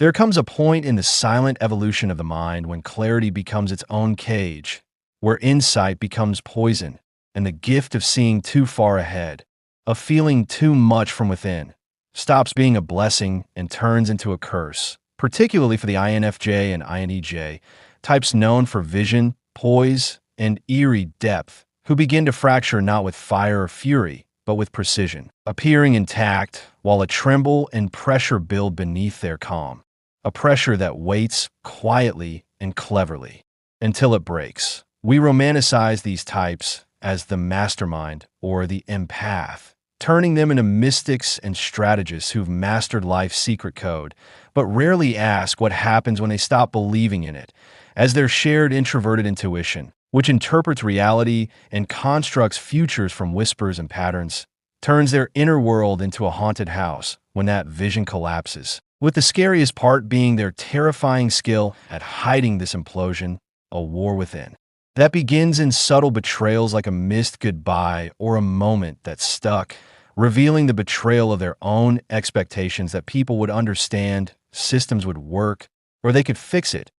There comes a point in the silent evolution of the mind when clarity becomes its own cage, where insight becomes poison, and the gift of seeing too far ahead, of feeling too much from within, stops being a blessing and turns into a curse, particularly for the INFJ and INTJ, types known for vision, poise, and eerie depth, who begin to fracture not with fire or fury, but with precision, appearing intact while a tremble and pressure build beneath their calm, a pressure that waits quietly and cleverly until it breaks. We romanticize these types as the mastermind or the empath, turning them into mystics and strategists who've mastered life's secret code, but rarely ask what happens when they stop believing in it, as their shared introverted intuition, which interprets reality and constructs futures from whispers and patterns, turns their inner world into a haunted house when that vision collapses, with the scariest part being their terrifying skill at hiding this implosion, a war within, that begins in subtle betrayals like a missed goodbye or a moment that stuck, revealing the betrayal of their own expectations that people would understand, systems would work, or they could fix it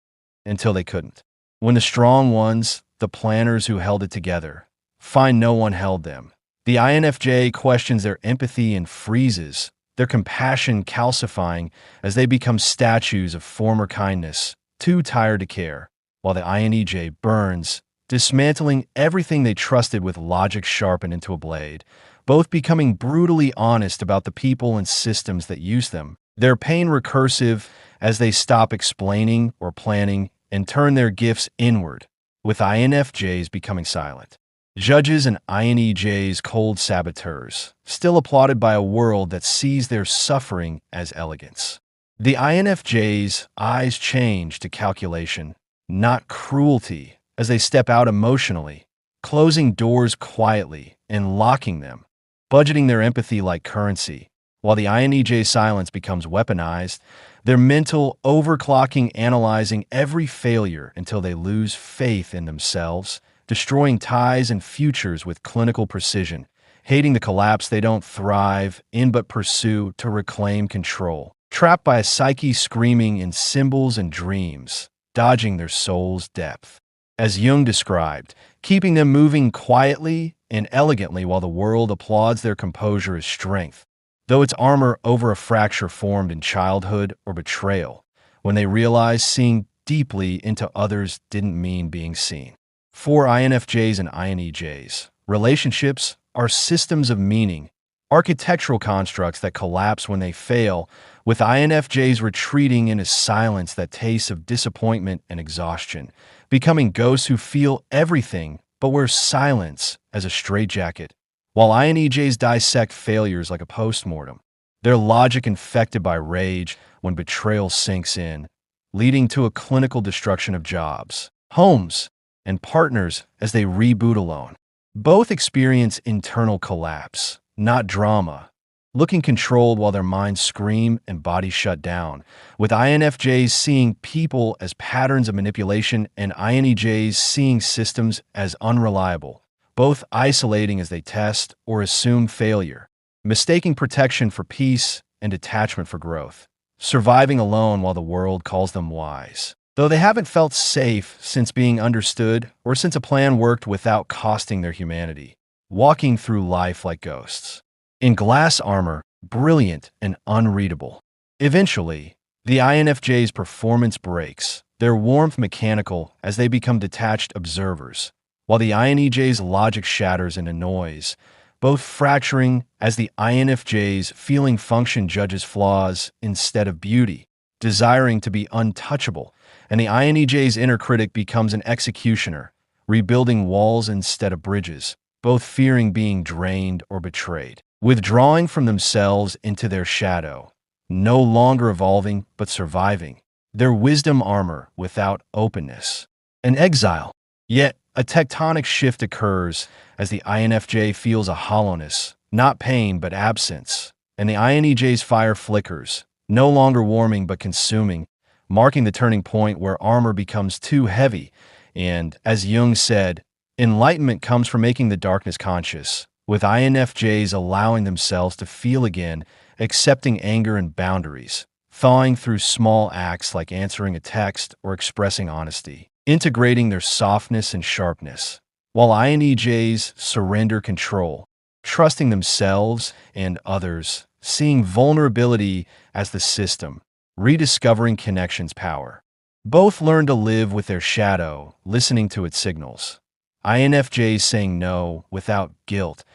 until they couldn't. When the strong ones, the planners who held it together, find no one held them, the INFJ questions their empathy and freezes, their compassion calcifying as they become statues of former kindness, too tired to care, while the INTJ burns, dismantling everything they trusted with logic sharpened into a blade, both becoming brutally honest about the people and systems that use them, their pain recursive as they stop explaining or planning and turn their gifts inward, with INFJs becoming silent. Judges and INEJs cold saboteurs, still applauded by a world that sees their suffering as elegance. The INFJ's eyes change to calculation, not cruelty, as they step out emotionally, closing doors quietly and locking them, budgeting their empathy like currency, while the INEJ silence becomes weaponized, their mental overclocking analyzing every failure until they lose faith in themselves, destroying ties and futures with clinical precision, hating the collapse they don't thrive in but pursue to reclaim control, trapped by a psyche screaming in symbols and dreams, dodging their soul's depth. As Jung described, keeping them moving quietly and elegantly while the world applauds their composure as strength, though it's armor over a fracture formed in childhood or betrayal, when they realize seeing deeply into others didn't mean being seen. For INFJs and INEJs, relationships are systems of meaning, architectural constructs that collapse when they fail, with INFJs retreating into silence that tastes of disappointment and exhaustion, becoming ghosts who feel everything but wear silence as a straitjacket, while INEJs dissect failures like a postmortem, their logic infected by rage when betrayal sinks in, leading to a clinical destruction of jobs, homes, and partners as they reboot alone. Both experience internal collapse, not drama, looking controlled while their minds scream and bodies shut down, with INFJs seeing people as patterns of manipulation and INEJs seeing systems as unreliable, both isolating as they test or assume failure, mistaking protection for peace and detachment for growth, surviving alone while the world calls them wise. Though they haven't felt safe since being understood or since a plan worked without costing their humanity, walking through life like ghosts, in glass armor, brilliant and unreadable. Eventually, the INFJ's performance breaks, their warmth mechanical as they become detached observers, while the INEJ's logic shatters into noise, both fracturing as the INFJ's feeling function judges flaws instead of beauty, desiring to be untouchable, and the INEJ's inner critic becomes an executioner, rebuilding walls instead of bridges, both fearing being drained or betrayed, withdrawing from themselves into their shadow, no longer evolving but surviving, their wisdom armor without openness, an exile. Yet, a tectonic shift occurs as the INFJ feels a hollowness, not pain but absence, and the INEJ's fire flickers, no longer warming but consuming, marking the turning point where armor becomes too heavy, and, as Jung said, enlightenment comes from making the darkness conscious, with INFJs allowing themselves to feel again, accepting anger and boundaries, thawing through small acts like answering a text or expressing honesty, integrating their softness and sharpness, while INEJs surrender control, trusting themselves and others, seeing vulnerability as the system, rediscovering connection's power. Both learn to live with their shadow, listening to its signals. INFJs saying no without guilt.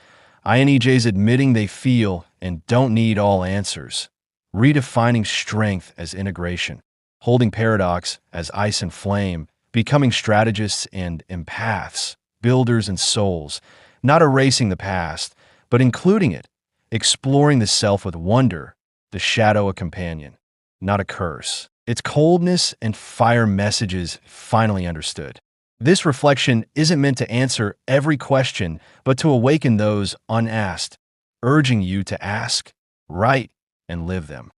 INEJs admitting they feel and don't need all answers. Redefining strength as integration. Holding paradox as ice and flame. Becoming strategists and empaths. Builders and souls. Not erasing the past, but including it. Exploring the self with wonder. The shadow a companion, not a curse. Its coldness and fire messages finally understood. This reflection isn't meant to answer every question, but to awaken those unasked, urging you to ask, write, and live them.